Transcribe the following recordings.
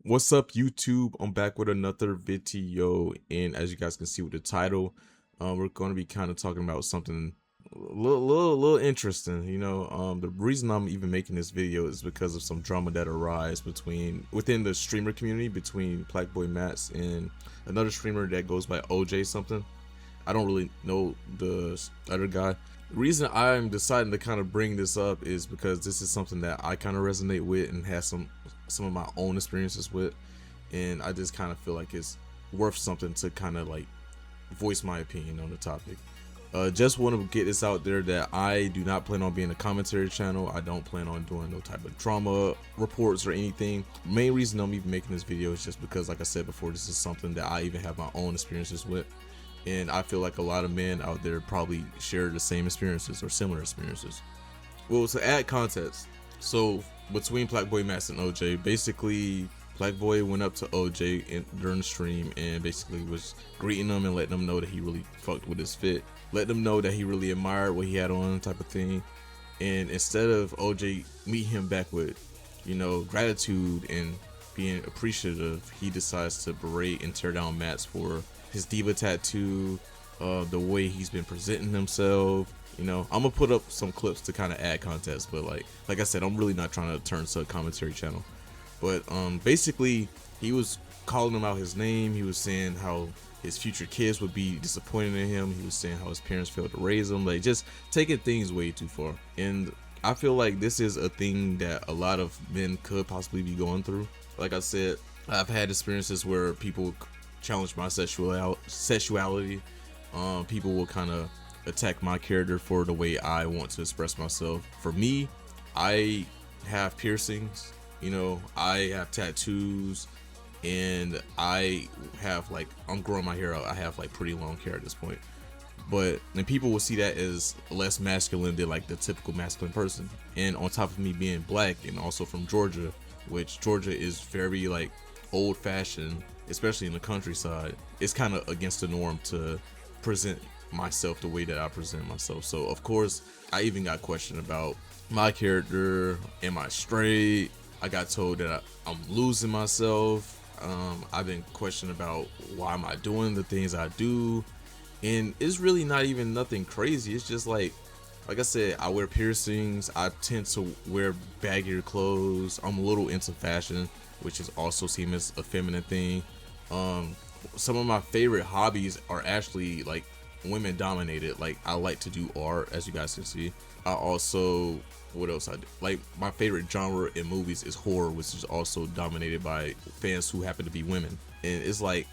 What's up, YouTube? I'm back with another video, and as you guys can see with the title, we're going to be kind of talking about something a little interesting. The reason I'm even making this video is because of some drama that arise within the streamer community between Blackboy Mats and another streamer that goes by OJ something. I don't really know the other guy. The reason I'm deciding to kind of bring this up is because this is something that I kind of resonate with and have some of my own experiences with, and I just kind of feel like it's worth something to kind of like voice my opinion on the topic. Just want to get this out there that I do not plan on being a commentary channel. I don't plan on doing no type of drama reports or anything. Main reason I'm even making this video is just because, like I said before, this is something that I even have my own experiences with, and I feel like a lot of men out there probably share the same experiences or similar experiences. Well, to add context, so between Blackboy Mats and OJ, basically Blackboy went up to OJ during the stream and basically was greeting him and letting him know that he really fucked with his fit, letting him know that he really admired what he had on, type of thing. And instead of OJ meet him back with, gratitude and being appreciative, he decides to berate and tear down Mats for his diva tattoo, the way he's been presenting himself. I'm gonna put up some clips to kind of add context, but like I said, I'm really not trying to turn to a commentary channel. But basically, he was calling him out his name. He was saying how his future kids would be disappointed in him. He was saying how his parents failed to raise him, like just taking things way too far. And I feel like this is a thing that a lot of men could possibly be going through. Like I said, I've had experiences where people challenge my sexuality. People will kind of attack my character for the way I want to express myself. For me, I have piercings, I have tattoos, and I'm growing my hair out. I have like pretty long hair at this point. But then people will see that as less masculine than like the typical masculine person. And on top of me being black and also from Georgia, which Georgia is very like old fashioned, especially in the countryside, it's kind of against the norm to present myself the way that I present myself. So of course I even got questioned about my character. Am I straight? I got told that I'm losing myself. I've been questioned about why am I doing the things I do, and it's really not even nothing crazy. It's just like I said, I wear piercings. I tend to wear baggier clothes. I'm a little into fashion, which is also seen as a feminine thing. Some of my favorite hobbies are actually like women dominated. Like I like to do art, as you guys can see. I also, what else I do? Like my favorite genre in movies is horror, which is also dominated by fans who happen to be women. And it's like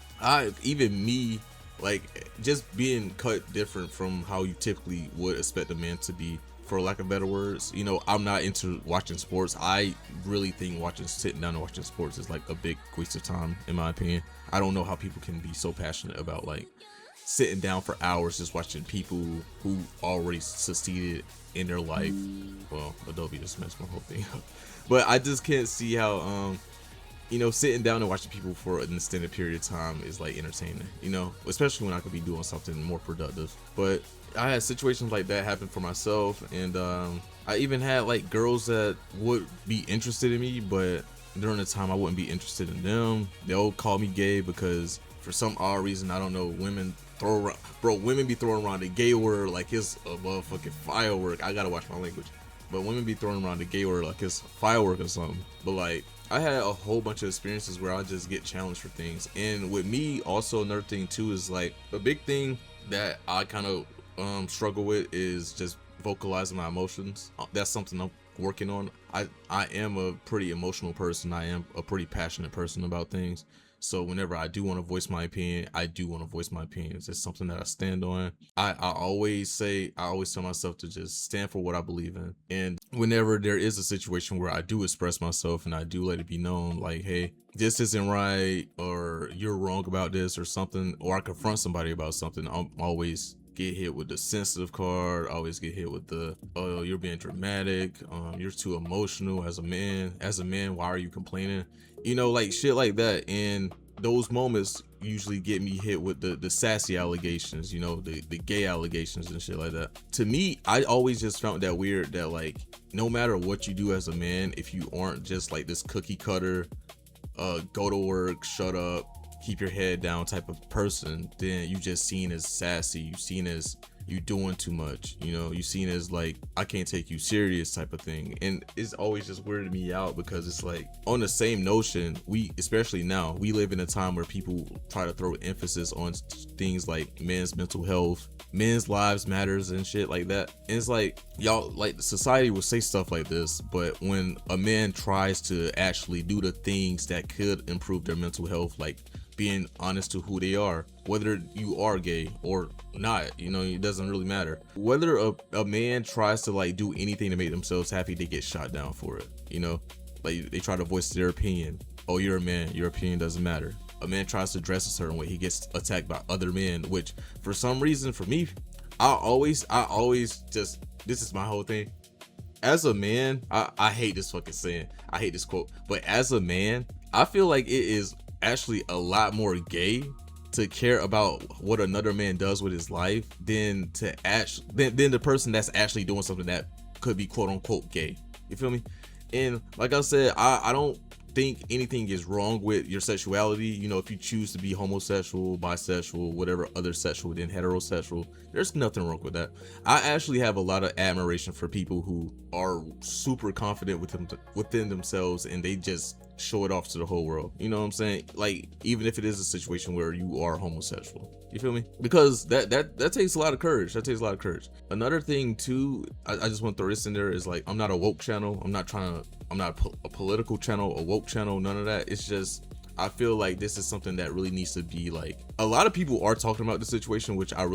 even me, like just being cut different from how you typically would expect a man to be, for lack of better words. I'm not into watching sports. I really think sitting down and watching sports is like a big waste of time, in my opinion. I don't know how people can be so passionate about like sitting down for hours just watching people who already succeeded in their life. Well, Adobe just messed my whole thing up. But I just can't see how sitting down and watching people for an extended period of time is like entertaining, especially when I could be doing something more productive. But I had situations like that happen for myself, and I even had like girls that would be interested in me, but during the time I wouldn't be interested in them. They'll call me gay because for some odd reason, I don't know, women be throwing around the gay word like it's a motherfucking firework. I gotta watch my language. But women be throwing around the gay word like it's firework or something. But like I had a whole bunch of experiences where I just get challenged for things. And with me, also another thing too is like a big thing that I kind of struggle with is just vocalizing my emotions. That's something I'm working on. I am a pretty emotional person. I am a pretty passionate person about things. So whenever I do want to voice my opinion, I do want to voice my opinions. It's something that I stand on. I always tell myself to just stand for what I believe in. And whenever there is a situation where I do express myself and I do let it be known, like, hey, this isn't right, or you're wrong about this or something, or I confront somebody about something, I'm always get hit with the sensitive card. I always get hit with the, oh, you're being dramatic, you're too emotional as a man, why are you complaining, like shit like that. And those moments usually get me hit with the sassy allegations, the gay allegations and shit like that. To me, I always just found that weird that like no matter what you do as a man, if you aren't just like this cookie cutter go to work, shut up, keep your head down type of person, then you just seen as sassy, you seen as you doing too much, you know, you seen as like I can't take you serious type of thing. And it's always just weirded me out because it's like on the same notion, we, especially now, we live in a time where people try to throw emphasis on things like men's mental health, men's lives matters and shit like that. And it's like, y'all, like society will say stuff like this, but when a man tries to actually do the things that could improve their mental health, like being honest to who they are, whether you are gay or not, you know, it doesn't really matter. Whether a man tries to like do anything to make themselves happy, they get shot down for it, you know, like they try to voice their opinion. Oh, you're a man, your opinion doesn't matter. A man tries to dress a certain way, he gets attacked by other men, which for some reason for me, I always just, this is my whole thing. As a man, I hate this fucking saying, I hate this quote, but as a man, I feel like it is actually a lot more gay to care about what another man does with his life than to than the person that's actually doing something that could be quote unquote gay. You feel me? And like I said, I don't think anything is wrong with your sexuality. You know, if you choose to be homosexual, bisexual, whatever other sexual than heterosexual, there's nothing wrong with that. I actually have a lot of admiration for people who are super confident within themselves and they just show it off to the whole world. You know what I'm saying? Like, even if it is a situation where you are homosexual, you feel me? Because that takes a lot of courage. That takes a lot of courage. Another thing too, I just want to throw this in there, is like, I'm not a woke channel. I'm not a political channel, a woke channel, none of that. It's just, I feel like this is something that really needs to be like, a lot of people are talking about the situation, which I'm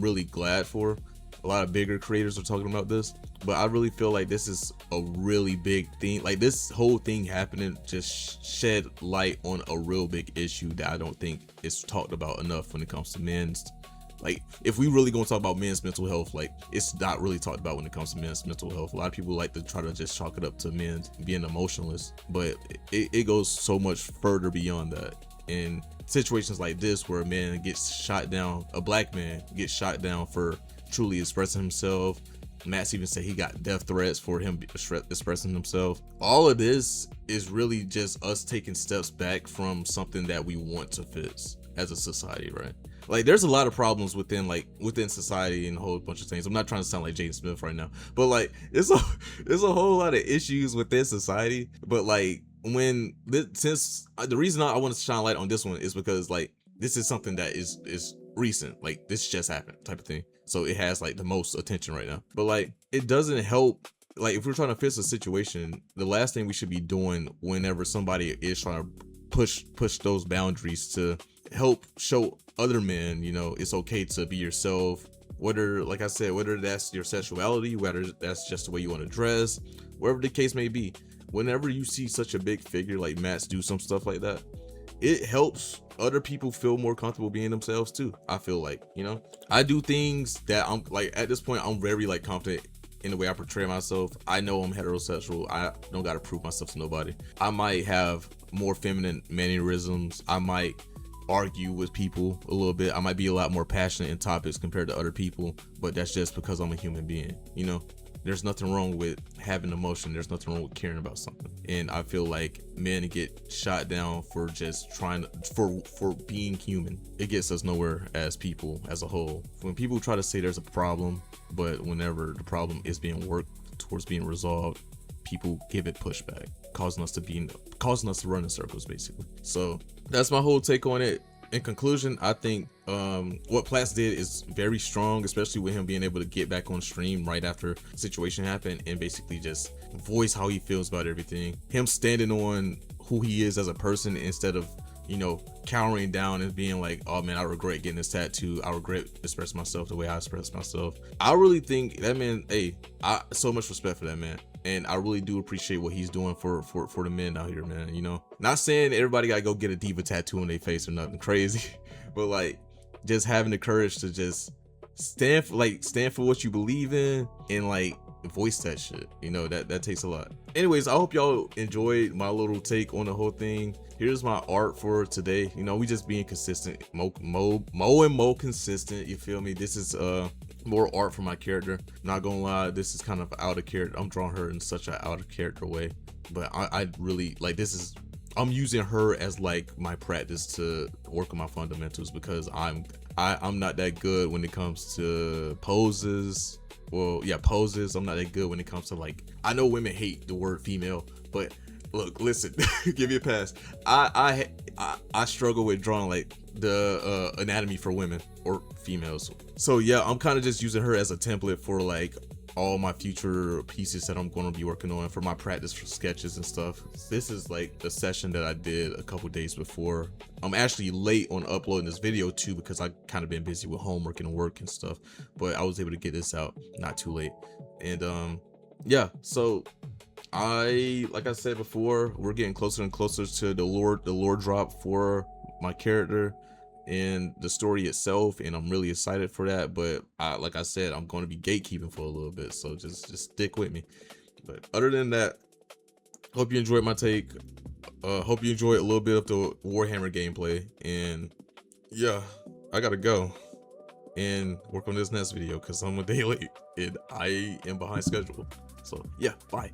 really glad for. A lot of bigger creators are talking about this, but I really feel like this is a really big thing. Like, this whole thing happening just shed light on a real big issue that I don't think is talked about enough when it comes to men's. Like, if we really gonna talk about men's mental health, like, it's not really talked about when it comes to men's mental health. A lot of people like to try to just chalk it up to men being emotionless, but it goes so much further beyond that. In situations like this, where a man gets shot down, a black man gets shot down for truly expressing himself. Matt's even said he got death threats for him expressing himself. All of this is really just us taking steps back from something that we want to fix as a society, right? Like, there's a lot of problems within society and a whole bunch of things. I'm not trying to sound like Jaden Smith right now, but like, there's a whole lot of issues within society. But like, since the reason I want to shine light on this one is because like, this is something that is recent, like this just happened type of thing, so it has like the most attention right now. But like, it doesn't help. Like, if we're trying to fix a situation, the last thing we should be doing whenever somebody is trying to push those boundaries to help show other men, you know, it's okay to be yourself, whether, like I said, whether that's your sexuality, whether that's just the way you want to dress, wherever the case may be. Whenever you see such a big figure like Matt's do some stuff like that, it helps other people feel more comfortable being themselves too. I feel like, you know, I do things that I'm like, at this point, I'm very like confident in the way I portray myself. I know I'm heterosexual. I don't got to prove myself to nobody. I might have more feminine mannerisms. I might argue with people a little bit. I might be a lot more passionate in topics compared to other people, but that's just because I'm a human being, you know? There's nothing wrong with having emotion. There's nothing wrong with caring about something. And I feel like men get shot down for just trying to, for being human. It gets us nowhere as people as a whole. When people try to say there's a problem, but whenever the problem is being worked towards being resolved, people give it pushback, causing us to run in circles, basically. So that's my whole take on it. In conclusion, I think what Platts did is very strong, especially with him being able to get back on stream right after the situation happened and basically just voice how he feels about everything. Him standing on who he is as a person instead of, you know, cowering down and being like, oh man, I regret getting this tattoo. I regret expressing myself the way I express myself. I really think that man, I so much respect for that man. And I really do appreciate what he's doing for the men out here, man. You know, not saying everybody gotta go get a diva tattoo on their face or nothing crazy, but like, just having the courage to just stand for what you believe in and like voice that shit. You know, that takes a lot. Anyways, I hope y'all enjoyed my little take on the whole thing. Here's my art for today. You know, we just being consistent, mo consistent. You feel me? This is more art for my character. Not gonna lie, this is kind of out of character. I'm drawing her in such an out of character way, but I really like, this is I'm using her as like my practice to work on my fundamentals, because I'm not that good when it comes to poses. Well, yeah, poses. I'm not that good when it comes to, like, I know women hate the word female, but look, listen, give me a pass. I struggle with drawing like the anatomy for women or females. So yeah, I'm kind of just using her as a template for like all my future pieces that I'm going to be working on for my practice for sketches and stuff. This is like the session that I did a couple days before. I'm actually late on uploading this video too, because I kind of been busy with homework and work and stuff, but I was able to get this out not too late. And yeah, so like I said before, we're getting closer and closer to the lore drop for my character and the story itself, and I'm really excited for that. But like I said, I'm going to be gatekeeping for a little bit, so just stick with me. But other than that, hope you enjoyed my take. Hope you enjoyed a little bit of the Warhammer gameplay, and yeah, I gotta go and work on this next video because I'm a day late and I am behind schedule. So yeah, bye.